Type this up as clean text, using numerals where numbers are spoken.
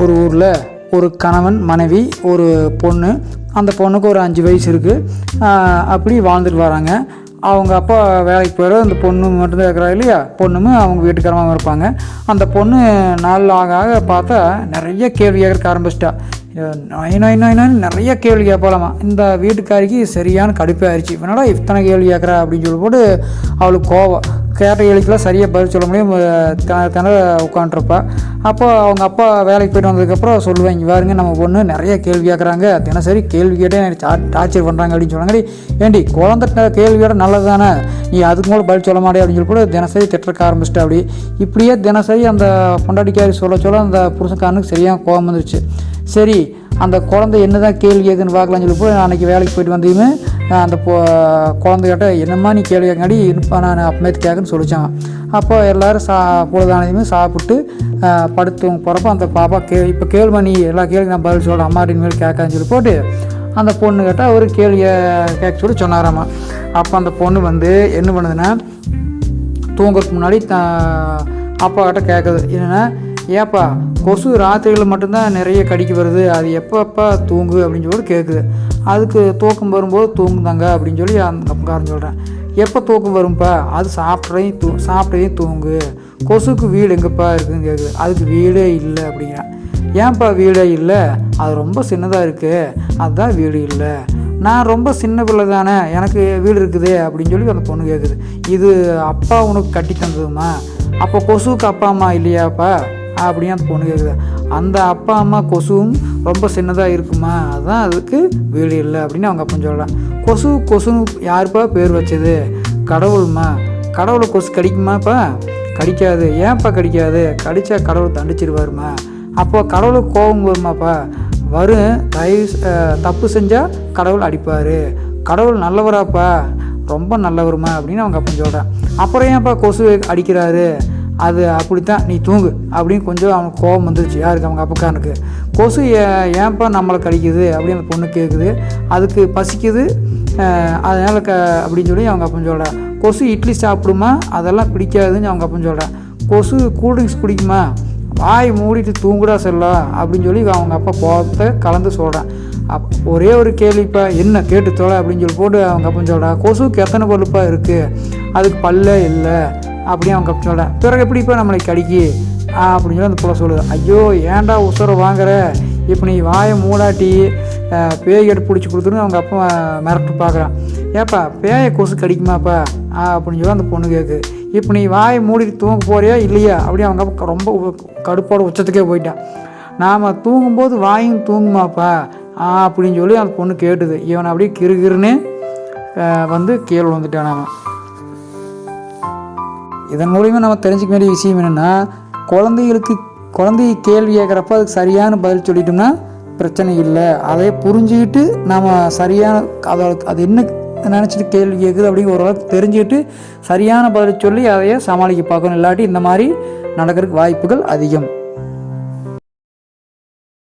ஒரு ஊரில் ஒரு கணவன் மனைவி ஒரு பொண்ணு, அந்த பொண்ணுக்கு ஒரு 5 வயசு இருக்குது. அப்படி வாழ்ந்துட்டு வராங்க. அவங்க அப்பா வேலைக்கு போயிடும், அந்த பொண்ணு மட்டும்தான் இருக்கிறா இல்லையா, பொண்ணுமே அவங்க வீட்டுக்காரமாக இருப்பாங்க. அந்த பொண்ணு நாள் ஆக ஆக பார்த்தா நிறைய கேள்வி கேட்கறக்கு ஆரம்பிச்சிட்டா. நிறைய கேள்வி கேட்பாலாமா. இந்த வீட்டுக்காரிக்கு சரியான கடுப்பாக ஆயிடுச்சு. இவனடா இத்தனை கேள்வி கேட்குறா அப்படின்னு சொல்லி போட்டு அவளுக்கு கோவம். கேட்ட கேள்விக்கெல்லாம் சரியாக பதில் சொல்ல முடியும், திணற உட்காண்ட்ருப்பா. அப்போ அவங்க அப்பா வேலைக்கு போய்ட்டு வந்ததுக்கப்புறம் சொல்லுவேன், இங்கே பாருங்க நம்ம பொண்ணு நிறைய கேள்வி கேட்குறாங்க, தினசரி கேள்வி கேட்டே எனக்கு டார்ச்சர் பண்ணுறாங்க அப்படின்னு சொன்னாங்க. ஏண்டி குழந்தை கேள்வி கேட்ட நல்லது தானே, நீ அதுக்கு மேலே பதில் சொல்ல மாட்டே அப்படின்னு சொல்லி கூட தினசரி திட்டுறக்க ஆரம்பிச்சிட்டா. அப்படி இப்படியே தினசரி அந்த பொண்டாட்டிக்காரி சொல்ல அந்த புருஷக்காரனுக்கு சரியாக கோபம் வந்துருச்சு. சரி, அந்த குழந்தை என்ன தான் கேள்வி கேட்குன்னு பார்க்கலான்னு சொல்லி போய் அன்றைக்கி வேலைக்கு போய்ட்டு வந்தையுமே அந்த குழந்தைகிட்ட என்னம்மா நீ கேள்வி கேட்காடி இப்போ நான் அப்பமேத்து கேட்குன்னு சொல்லிச்சாங்க. அப்போ எல்லோரும் பொழுதானதையுமே சாப்பிட்டு படுத்து போகிறப்ப அந்த பாப்பா இப்போ கேள்வி நீ எல்லா கேள்வி நான் பதில் சொல்கிறேன் அம்மா இனிமேல் கேட்கான்னு சொல்லி போட்டு அந்த பொண்ணு கேட்டால் ஒரு கேள்வியை கேட்க சொல்லி சொன்னாராம்மா. அப்போ அந்த பொண்ணு வந்து என்ன பண்ணுதுன்னா, தூங்குறதுக்கு முன்னாடி அப்பா கிட்ட கேட்குது, என்னென்னா ஏப்பா கொசு ராத்திரிகளில் மட்டும்தான் நிறைய கடிக்கு வருது, அது எப்பப்பா தூங்கு அப்படின்னு சொல்லி கேட்குது. அதுக்கு தூக்கம் வரும்போது தூங்குதாங்க அப்படின்னு சொல்லி அந்த அப்பக்காரன் சொல்கிறேன். எப்போ தூக்கம் வரும்ப்பா, அது சாப்பிட்டதையும் தூங்கு. கொசுக்கு வீடு எங்கேப்பா இருக்குதுன்னு கேட்குது. அதுக்கு வீடே இல்லை அப்படிங்கிறேன். ஏன்ப்பா வீடே இல்லை, அது ரொம்ப சின்னதாக இருக்குது, அதுதான் வீடு இல்லை. நான் ரொம்ப சின்ன பிள்ளை தானே, எனக்கு வீடு இருக்குது அப்படின்னு சொல்லி அந்த பொண்ணு கேட்குது. இது அப்பா உனக்கு கட்டி தந்ததுமா, அப்போ கொசுவுக்கு அப்பா அம்மா இல்லையாப்பா அப்படின்னு அந்த பொண்ணு கேட்குது. அந்த அப்பா அம்மா கொசுவும் ரொம்ப சின்னதாக இருக்குமா, அதுதான் அதுக்கு வீடு இல்லை அப்படின்னு அவங்க அப்பா சொல்கிறான். கொசுன்னு யாருப்பா பேர் வச்சது, கடவுள்மா. கடவுளை கொசு கடிக்குமாப்பா, கடிக்காது. ஏன்ப்பா கடிக்காது, கடித்தா கடவுள் தண்டிச்சிருவாருமா. அப்போ கடவுளுக்கு கோபம் வருமாப்பா, வரும். தப்பு செஞ்சால் கடவுள் அடிப்பார், கடவுள் நல்லவராப்பா, ரொம்ப நல்லவருமா அப்படின்னு அவங்க அப்பா சொல்கிறான். அப்புறம் ஏன்ப்பா கொசு அடிக்கிறாரு, அது அப்படித்தான், நீ தூங்கு அப்படின்னு கொஞ்சம் அவனுக்கு கோபம் வந்துருச்சு. யாருக்கு, அவங்க அப்பக்காரனுக்கு. கொசு ஏன்ப்பா நம்மளை கடிக்குது அப்படின்னு அந்த பொண்ணு கேட்குது. அதுக்கு பசிக்குது, அதனால் அப்படின்னு சொல்லி அவங்க அப்பா சொல்கிறேன். கொசு இட்லி சாப்பிடுமா, அதெல்லாம் பிடிக்காதுன்னு அவங்க அப்பா சொல்கிறேன். கொசு கூல்ட்ரிங்க்ஸ் குடிக்குமா, வாய் மூடிட்டு தூங்குடா செல்லம் அப்படின்னு சொல்லி அவங்க அப்பா கோபத்தை கலந்து சொல்கிறேன். ஒரே ஒரு கேள்விப்பா, என்ன கேட்டு தொலை அப்படின்னு சொல்லி போட்டு அவங்க அப்பா சொல்கிறேன். கொசுக்கு எத்தனை பல்லுப்பா இருக்குது, அதுக்கு பல்லே இல்லை அப்படின்னு அவங்க அப்பா சொல்கிறேன். பிறகு எப்படிப்பா நம்மளை கடிக்கி அப்படின்னு சொல்லி அந்த புள்ள சொல்லுது. ஐயோ ஏன்டா உசுரை வாங்குற, இப்போ நீ வாயை மூடாட்டி பேய் எடுத்து பிடிச்சி கொடுத்துருன்னு அவங்க அப்பா மிரட்டு பார்க்குறான். ஏப்பா பேயை கொசு கடிக்குமாப்பா அப்படின்னு சொல்லி அந்த பொண்ணு கேட்குது. இப்போ நீ வாயை மூடிட்டு தூங்க போறியா இல்லையா அப்படின்னு அவங்க அப்பா ரொம்ப கடுப்போட உச்சத்துக்கே போயிட்டான். நாம் தூங்கும்போது வாயும் தூங்குமாப்பா அப்படின்னு சொல்லி அந்த பொண்ணு கேட்டுது. இவனை அப்படியே கிறுகிறுன்னு வந்து கீழே வந்துட்டான். நாம இதன் மூலிமா நம்ம தெரிஞ்சுக்க வேண்டிய விஷயம் என்னென்னா, குழந்தைய கேள்வி கேட்குறப்ப அதுக்கு சரியான பதில் சொல்லிட்டோம்னா பிரச்சனை இல்லை. அதை புரிஞ்சுக்கிட்டு நம்ம சரியான அது என்ன நினச்சிட்டு கேள்வி கேட்குது அப்படிங்கிற ஓரளவுக்கு தெரிஞ்சுக்கிட்டு சரியான பதில் சொல்லி அதையே சமாளிக்க பார்க்கணும். இல்லாட்டி இந்த மாதிரி நடக்கிறதுக்கு வாய்ப்புகள் அதிகம்.